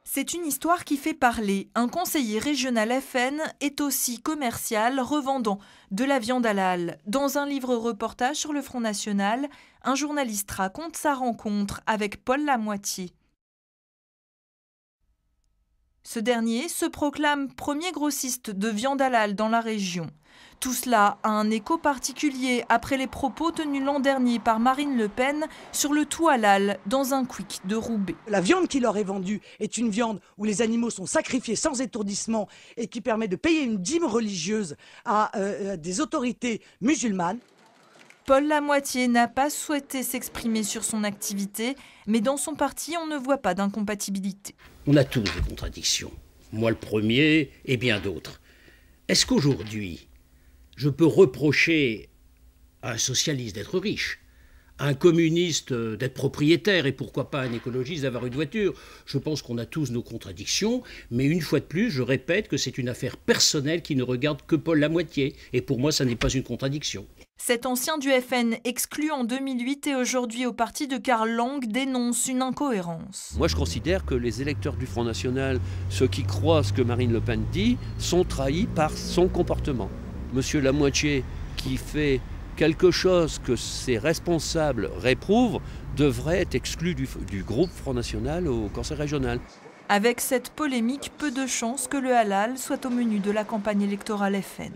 C'est une histoire qui fait parler. Un conseiller régional FN est aussi commercial, revendant de la viande halal. Dans un livre-reportage sur le Front National, un journaliste raconte sa rencontre avec Paul Lamoitié. Ce dernier se proclame premier grossiste de viande halal dans la région. Tout cela a un écho particulier après les propos tenus l'an dernier par Marine Le Pen sur le tout halal dans un quick de Roubaix. La viande qui leur est vendue est une viande où les animaux sont sacrifiés sans étourdissement et qui permet de payer une dîme religieuse à des autorités musulmanes. Paul Lamoitié n'a pas souhaité s'exprimer sur son activité, mais dans son parti, on ne voit pas d'incompatibilité. On a tous des contradictions. Moi le premier et bien d'autres. Est-ce qu'aujourd'hui, je peux reprocher à un socialiste d'être riche, à un communiste d'être propriétaire et pourquoi pas à un écologiste d'avoir une voiture? Je pense qu'on a tous nos contradictions, mais une fois de plus, je répète que c'est une affaire personnelle qui ne regarde que Paul Lamoitié. Et pour moi, ça n'est pas une contradiction. Cet ancien du FN, exclu en 2008 et aujourd'hui au parti de Karl Lang, dénonce une incohérence. Moi, je considère que les électeurs du Front National, ceux qui croient ce que Marine Le Pen dit, sont trahis par son comportement. Monsieur Lamoitié, qui fait quelque chose que ses responsables réprouvent, devrait être exclu du groupe Front National au Conseil régional. Avec cette polémique, peu de chances que le halal soit au menu de la campagne électorale FN.